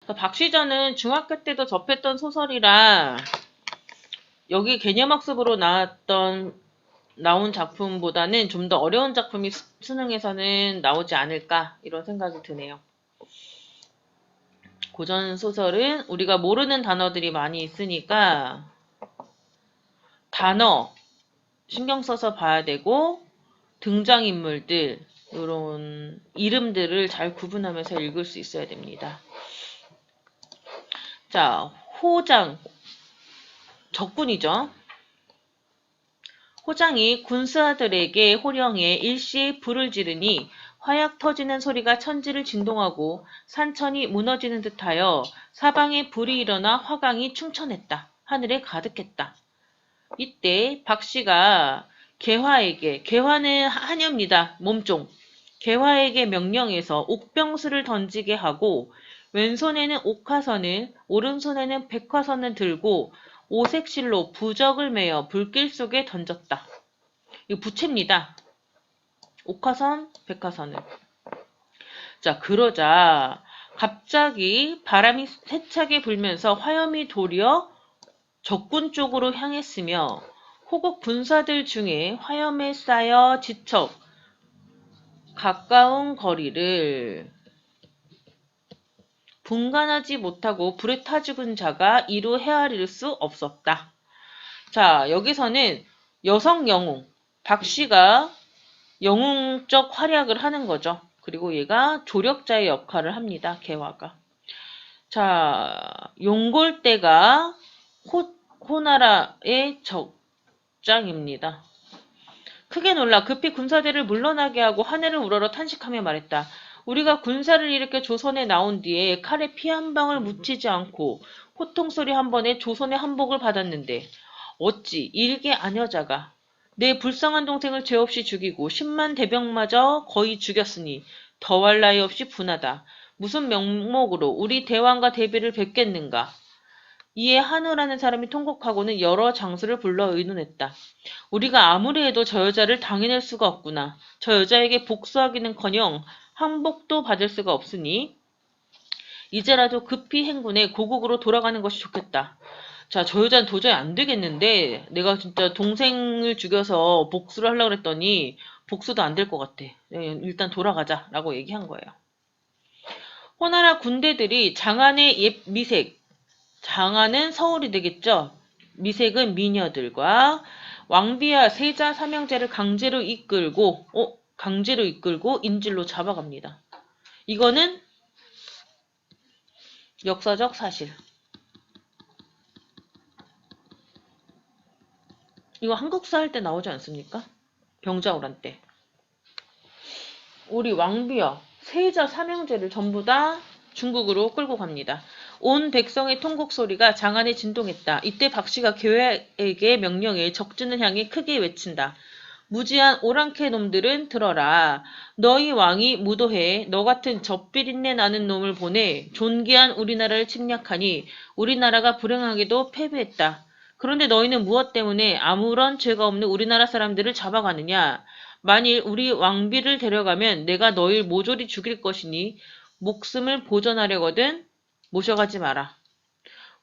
박시전은 중학교 때도 접했던 소설이라 여기 개념학습으로 나온 작품보다는 좀 더 어려운 작품이 수능에서는 나오지 않을까 이런 생각이 드네요. 고전 소설은 우리가 모르는 단어들이 많이 있으니까 단어 신경 써서 봐야 되고 등장인물들 이런 이름들을 잘 구분하면서 읽을 수 있어야 됩니다. 자, 호장 적군이죠. 호장이 군사들에게 호령해 일시에 불을 지르니 화약 터지는 소리가 천지를 진동하고 산천이 무너지는 듯하여 사방에 불이 일어나 화강이 충천했다. 하늘에 가득했다. 이때 박씨가 개화는 하녀입니다. 몸종. 개화에게 명령해서 옥병수를 던지게 하고 왼손에는 옥화선을 오른손에는 백화선을 들고 오색실로 부적을 매어 불길 속에 던졌다. 이거 부채입니다. 옥화선, 백화선을. 자, 그러자 갑자기 바람이 세차게 불면서 화염이 도리어 적군 쪽으로 향했으며 호국 군사들 중에 화염에 쌓여 지쳐 가까운 거리를 분간하지 못하고 불에 타 죽은 자가 이루 헤아릴 수 없었다. 자, 여기서는 여성 영웅, 박씨가 영웅적 활약을 하는 거죠. 그리고 얘가 조력자의 역할을 합니다. 개화가. 자, 용골대가 호나라의 적장입니다. 크게 놀라 급히 군사대를 물러나게 하고 하늘을 우러러 탄식하며 말했다. 우리가 군사를 일으켜 조선에 나온 뒤에 칼에 피 한 방울 묻히지 않고 호통소리 한 번에 조선의 한복을 받았는데 어찌 일개 아녀자가 내 불쌍한 동생을 죄 없이 죽이고 10만 대병마저 거의 죽였으니 더할 나위 없이 분하다. 무슨 명목으로 우리 대왕과 대비를 뵙겠는가. 이에 한우라는 사람이 통곡하고는 여러 장수를 불러 의논했다. 우리가 아무리 해도 저 여자를 당해낼 수가 없구나. 저 여자에게 복수하기는커녕 항복도 받을 수가 없으니 이제라도 급히 행군해 고국으로 돌아가는 것이 좋겠다. 자, 저 여자는 도저히 안 되겠는데 내가 진짜 동생을 죽여서 복수를 하려고 그랬더니 복수도 안 될 것 같아. 일단 돌아가자 라고 얘기한 거예요. 호나라 군대들이 장안의 옛 미색, 장안은 서울이 되겠죠. 미색은 미녀들과 왕비와 세자 삼형제를 강제로 이끌고 인질로 잡아갑니다. 이거는 역사적 사실. 이거 한국사 할 때 나오지 않습니까? 병자호란 때. 우리 왕비와 세자 삼형제를 전부 다 중국으로 끌고 갑니다. 온 백성의 통곡 소리가 장안에 진동했다. 이때 박씨가 계획에게 명령해 적진을 향해 크게 외친다. 무지한 오랑캐 놈들은 들어라. 너희 왕이 무도해 너 같은 젖비린내 나는 놈을 보내 존귀한 우리나라를 침략하니 우리나라가 불행하게도 패배했다. 그런데 너희는 무엇 때문에 아무런 죄가 없는 우리나라 사람들을 잡아가느냐. 만일 우리 왕비를 데려가면 내가 너희를 모조리 죽일 것이니 목숨을 보전하려거든 모셔가지 마라.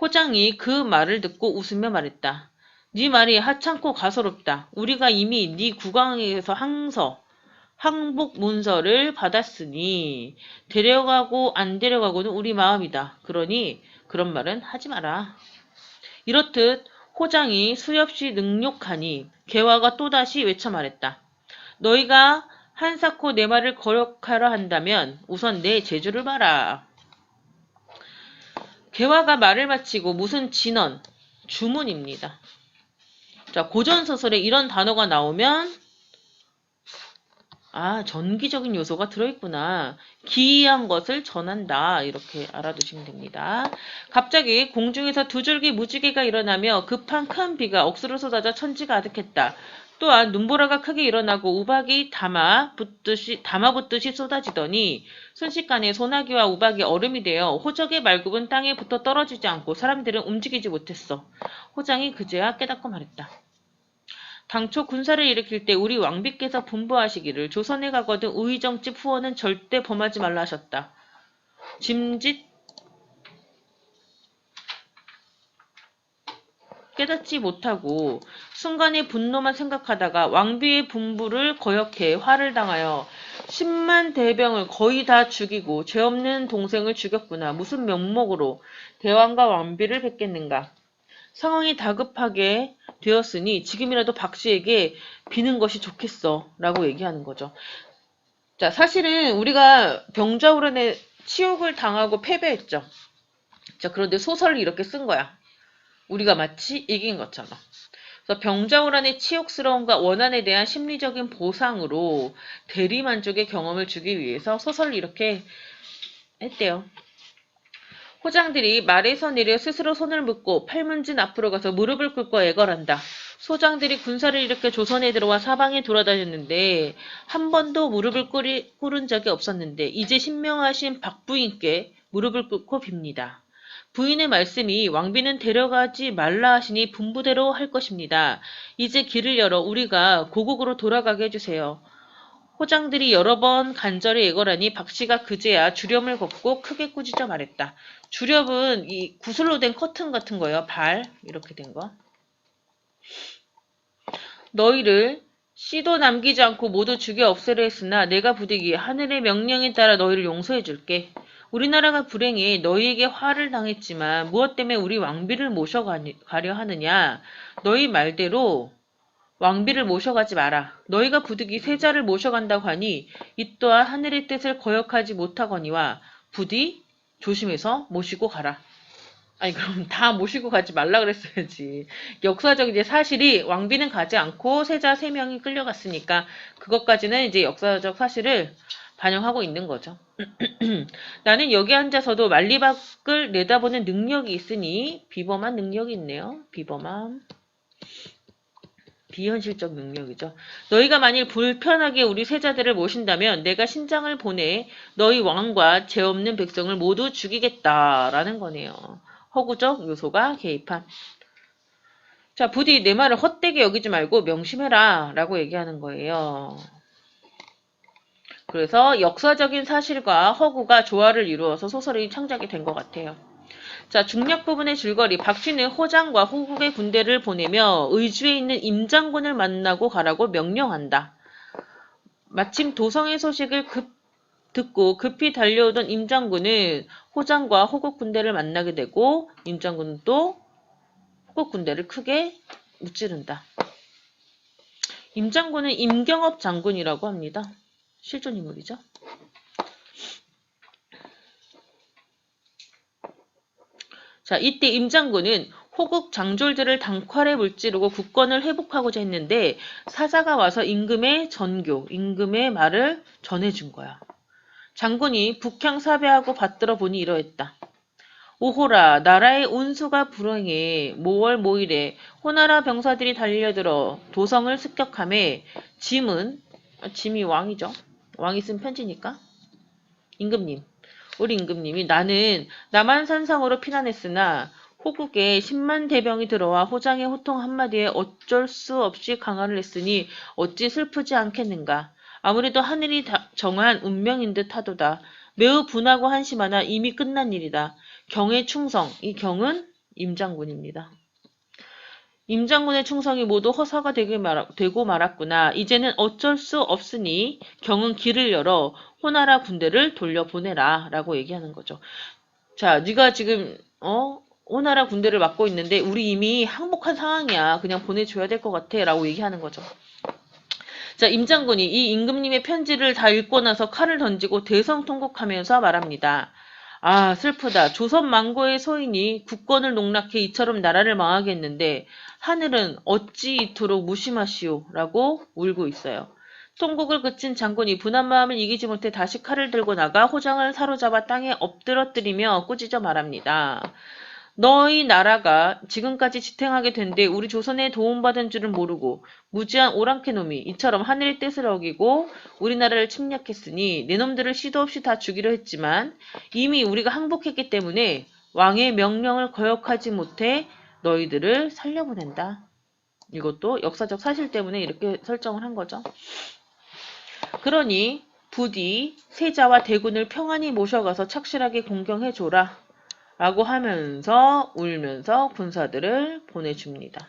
호장이 그 말을 듣고 웃으며 말했다. 네 말이 하찮고 가소롭다. 우리가 이미 네 국왕에게서 항복 문서를 받았으니 데려가고 안 데려가고는 우리 마음이다. 그러니 그런 말은 하지 마라. 이렇듯 호장이 수없이 능욕하니 개화가 또다시 외쳐 말했다. 너희가 한사코 내 말을 거역하려 한다면 우선 내 재주를 봐라. 개화가 말을 마치고 무슨 진언, 주문입니다. 자, 고전소설에 이런 단어가 나오면 전기적인 요소가 들어있구나. 기이한 것을 전한다. 이렇게 알아두시면 됩니다. 갑자기 공중에서 두 줄기 무지개가 일어나며 급한 큰 비가 억수로 쏟아져 천지가 아득했다. 또한 눈보라가 크게 일어나고 우박이 담아붙듯이 쏟아지더니 순식간에 소나기와 우박이 얼음이 되어 호적의 말굽은 땅에 붙어 떨어지지 않고 사람들은 움직이지 못했어. 호장이 그제야 깨닫고 말했다. 당초 군사를 일으킬 때 우리 왕비께서 분부하시기를 조선에 가거든 우의정집 후원은 절대 범하지 말라 하셨다. 짐짓 깨닫지 못하고 순간의 분노만 생각하다가 왕비의 분부를 거역해 화를 당하여 10만 대병을 거의 다 죽이고 죄 없는 동생을 죽였구나. 무슨 명목으로 대왕과 왕비를 뵙겠는가. 상황이 다급하게 되었으니 지금이라도 박씨에게 비는 것이 좋겠어 라고 얘기하는 거죠. 자, 사실은 우리가 병자호란에 치욕을 당하고 패배했죠. 자, 그런데 소설을 이렇게 쓴 거야. 우리가 마치 이긴 것처럼. 그래서 병자호란의 치욕스러움과 원한에 대한 심리적인 보상으로 대리만족의 경험을 주기 위해서 소설을 이렇게 했대요. 호장들이 말에서 내려 스스로 손을 묶고 팔문진 앞으로 가서 무릎을 꿇고 애걸한다. 소장들이 군사를 일으켜 조선에 들어와 사방에 돌아다녔는데 한 번도 무릎을 꿇은 적이 없었는데 이제 신명하신 박부인께 무릎을 꿇고 빕니다. 부인의 말씀이 왕비는 데려가지 말라 하시니 분부대로 할 것입니다. 이제 길을 열어 우리가 고국으로 돌아가게 해주세요. 호장들이 여러 번 간절히 애걸하니 박씨가 그제야 주렴을 걷고 크게 꾸짖어 말했다. 주렴은 이 구슬로 된 커튼 같은 거예요. 발 이렇게 된 거. 너희를 씨도 남기지 않고 모두 죽여 없애려 했으나 내가 부득이 하늘의 명령에 따라 너희를 용서해 줄게. 우리나라가 불행해 너희에게 화를 당했지만 무엇 때문에 우리 왕비를 모셔가려 하느냐. 너희 말대로 왕비를 모셔가지 마라. 너희가 부득이 세자를 모셔간다고 하니 이 또한 하늘의 뜻을 거역하지 못하거니와 부디 조심해서 모시고 가라. 아니 그럼 다 모시고 가지 말라 그랬어야지. 역사적 이제 사실이 왕비는 가지 않고 세자 3명이 끌려갔으니까 그것까지는 이제 역사적 사실을 반영하고 있는 거죠. 나는 여기 앉아서도 만리밖을 내다보는 능력이 있으니 비범한 능력이 있네요. 비범한. 비현실적 능력이죠. 너희가 만일 불편하게 우리 세자들을 모신다면 내가 신장을 보내 너희 왕과 죄 없는 백성을 모두 죽이겠다라는 거네요. 허구적 요소가 개입한. 자, 부디 내 말을 헛되게 여기지 말고 명심해라 라고 얘기하는 거예요. 그래서 역사적인 사실과 허구가 조화를 이루어서 소설이 창작이 된 것 같아요. 자, 중략 부분의 줄거리. 박씨는 호장과 호국의 군대를 보내며 의주에 있는 임장군을 만나고 가라고 명령한다. 마침 도성의 소식을 듣고 급히 달려오던 임장군은 호장과 호국 군대를 만나게 되고 임장군은 또 호국 군대를 크게 무찌른다. 임장군은 임경업 장군이라고 합니다. 실존 인물이죠. 자, 이때 임장군은 호국 장졸들을 단칼에 물찌르고 국권을 회복하고자 했는데 사자가 와서 임금의 말을 전해준 거야. 장군이 북향 사배하고 받들어 보니 이러했다. 오호라, 나라의 운수가 불행해 모월 모일에 호나라 병사들이 달려들어 도성을 습격함에 짐이 왕이죠. 왕이 쓴 편지니까. 임금님. 우리 임금님이 나는 남한산성으로 피난했으나 호국에 10만 대병이 들어와 호장의 호통 한마디에 어쩔 수 없이 강화를 했으니 어찌 슬프지 않겠는가. 아무래도 하늘이 정한 운명인 듯 하도다. 매우 분하고 한심하나 이미 끝난 일이다. 경의 충성, 이 경은 임장군입니다. 임장군의 충성이 모두 허사가 되고 말았구나. 이제는 어쩔 수 없으니 경은 길을 열어 호나라 군대를 돌려보내라 라고 얘기하는 거죠. 자, 네가 지금 호나라 군대를 맡고 있는데 우리 이미 항복한 상황이야. 그냥 보내줘야 될 것 같아 라고 얘기하는 거죠. 자, 임장군이 이 임금님의 편지를 다 읽고 나서 칼을 던지고 대성통곡하면서 말합니다. 아, 슬프다. 조선 망고의 소인이 국권을 농락해 이처럼 나라를 망하게 했는데 하늘은 어찌 이토록 무심하시오 라고 울고 있어요. 통곡을 그친 장군이 분한 마음을 이기지 못해 다시 칼을 들고 나가 호장을 사로잡아 땅에 엎드러뜨리며 꾸짖어 말합니다. 너희 나라가 지금까지 지탱하게 된 데 우리 조선에 도움받은 줄은 모르고 무지한 오랑캐 놈이 이처럼 하늘의 뜻을 어기고 우리나라를 침략했으니 내 놈들을 시도 없이 다 죽이려 했지만 이미 우리가 항복했기 때문에 왕의 명령을 거역하지 못해 너희들을 살려보낸다. 이것도 역사적 사실 때문에 이렇게 설정을 한 거죠. 그러니 부디 세자와 대군을 평안히 모셔가서 착실하게 공경해줘라. 라고 하면서 울면서 군사들을 보내줍니다.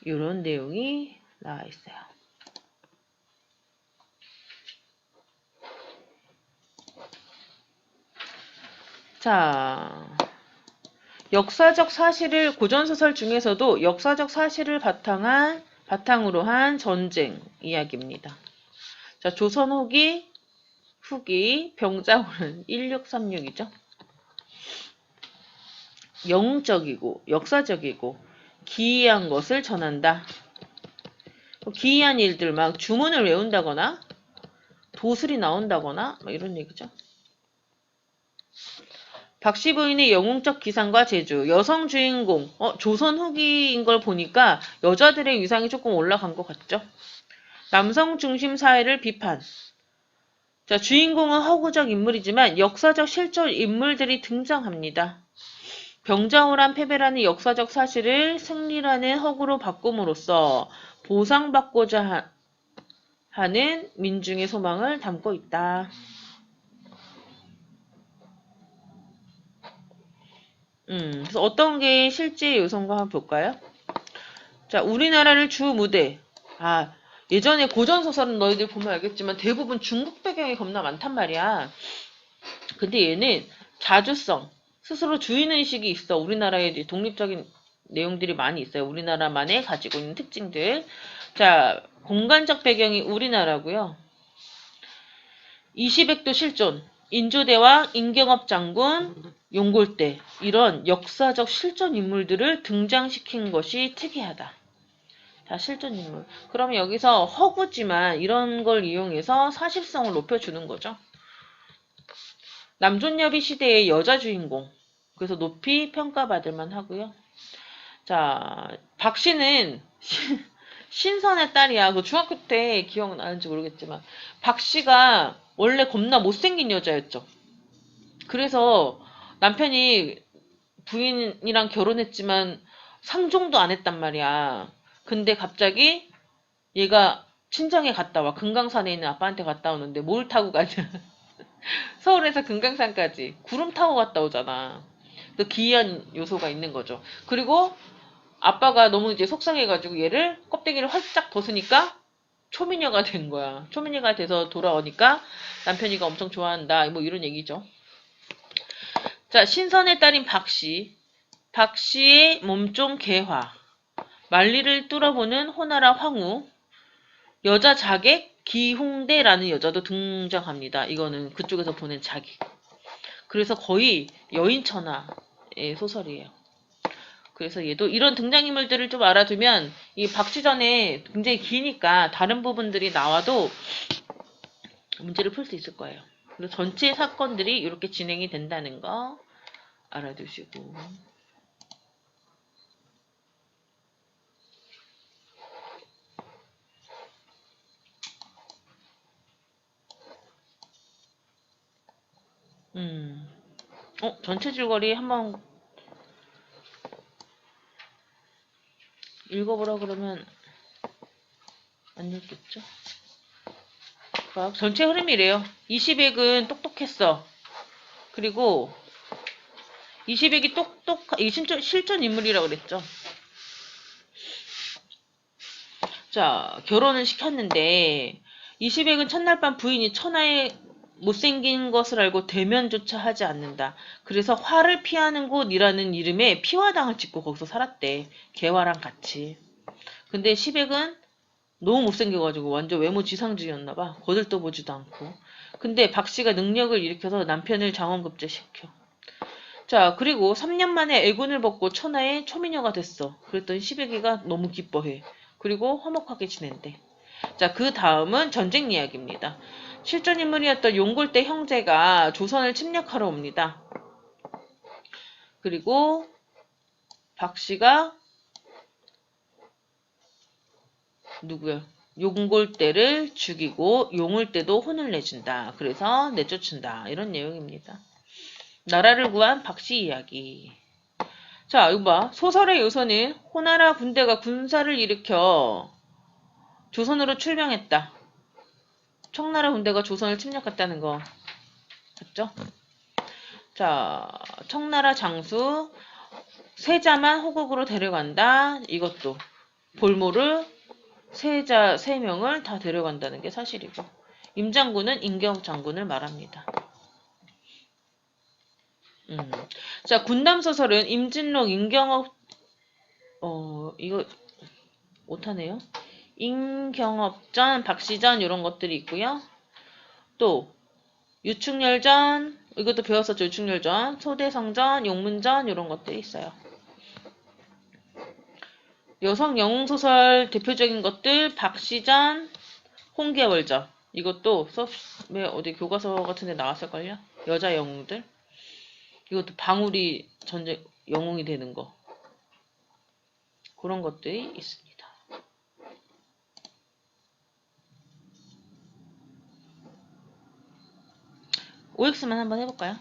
이런 내용이 나와 있어요. 자, 역사적 사실을 고전소설 중에서도 역사적 사실을 바탕으로 한 전쟁 이야기입니다. 자, 조선 후기 병자호는 1636이죠. 영웅적이고 역사적이고 기이한 것을 전한다. 기이한 일들 막 주문을 외운다거나 도술이 나온다거나 막 이런 얘기죠. 박씨 부인의 영웅적 기상과 재주, 여성 주인공, 조선 후기인 걸 보니까 여자들의 위상이 조금 올라간 것 같죠? 남성 중심 사회를 비판. 자, 주인공은 허구적 인물이지만 역사적 실존 인물들이 등장합니다. 병자호란 패배라는 역사적 사실을 승리라는 허구로 바꿈으로써 보상받고자 하는 민중의 소망을 담고 있다. 그래서 어떤 게 실제 요소인가 한번 볼까요? 자, 우리나라를 주 무대. 예전에 고전소설은 너희들 보면 알겠지만 대부분 중국 배경이 겁나 많단 말이야. 근데 얘는 자주성, 스스로 주인의식이 있어. 우리나라에 독립적인 내용들이 많이 있어요. 우리나라만의 가지고 있는 특징들. 자, 공간적 배경이 우리나라고요. 이시백도 실존, 인조대왕, 임경업 장군, 용골대 이런 역사적 실존 인물들을 등장시킨 것이 특이하다. 자, 실존 인물. 그러면 여기서 허구지만 이런 걸 이용해서 사실성을 높여주는 거죠. 남존여비 시대의 여자 주인공. 그래서 높이 평가받을 만하고요. 자, 박씨는 신선의 딸이야. 그 중학교 때 기억나는지 모르겠지만 박씨가 원래 겁나 못생긴 여자였죠. 그래서 남편이 부인이랑 결혼했지만 상종도 안 했단 말이야. 근데 갑자기 얘가 친정에 갔다 와. 금강산에 있는 아빠한테 갔다 오는데 뭘 타고 가냐. 서울에서 금강산까지 구름 타고 갔다 오잖아. 그 기이한 요소가 있는 거죠. 그리고 아빠가 너무 이제 속상해가지고 얘를 껍데기를 활짝 벗으니까 초미녀가 된 거야. 초미녀가 돼서 돌아오니까 남편이가 엄청 좋아한다. 뭐 이런 얘기죠. 자, 신선의 딸인 박씨. 박씨의 몸종 개화. 만리를 뚫어보는 호나라 황후. 여자 자객 기홍대라는 여자도 등장합니다. 이거는 그쪽에서 보낸 자객. 그래서 거의 여인천하의 소설이에요. 그래서 얘도 이런 등장인물들을 좀 알아두면 이 박쥐전에 굉장히 기니까 다른 부분들이 나와도 문제를 풀 수 있을 거예요. 그래서 전체 사건들이 이렇게 진행이 된다는 거 알아두시고. 전체 줄거리 한번 읽어보라 그러면 안 읽겠죠? 전체 흐름이래요. 이시백은 똑똑했어. 그리고 이시백이 이 실존 인물이라고 그랬죠. 자, 결혼을 시켰는데 이시백은 첫날 밤 부인이 천하의 못생긴 것을 알고 대면조차 하지 않는다. 그래서 화를 피하는 곳이라는 이름의 피화당을 짓고 거기서 살았대. 개화랑 같이. 근데 시백은 너무 못생겨가지고 완전 외모 지상주의였나봐. 거들떠보지도 않고. 근데 박씨가 능력을 일으켜서 남편을 장원급제시켜. 자, 그리고 3년 만에 애군을 벗고 천하의 초미녀가 됐어. 그랬더니 시백이가 너무 기뻐해. 그리고 화목하게 지낸대. 자, 그 다음은 전쟁 이야기입니다. 실존 인물이었던 용골대 형제가 조선을 침략하러 옵니다. 그리고 박씨가 누구야? 용골대를 죽이고 용을대도 혼을 내준다. 그래서 내쫓는다. 이런 내용입니다. 나라를 구한 박씨 이야기. 자, 이거 봐. 소설의 요소는 호나라 군대가 군사를 일으켜 조선으로 출병했다. 청나라 군대가 조선을 침략했다는 거. 맞죠? 자, 청나라 장수 세자만 호국으로 데려간다. 이것도 볼모를 세자 3명을 다 데려간다는 게 사실이고, 임장군은 임경욱 장군을 말합니다. 자, 군담소설은 임진록, 임경업, 이거 못하네요. 임경업전, 박시전 이런 것들이 있고요. 또 유충열전, 이것도 배웠었죠. 유충열전, 소대성전, 용문전 이런 것들이 있어요. 여성 영웅소설 대표적인 것들 박시전, 홍계월전. 이것도 수업에 어디 교과서 같은 데 나왔을걸요? 여자 영웅들. 이것도 방울이 전쟁 영웅이 되는 거. 그런 것들이 있습니다. OX만 한번 해볼까요?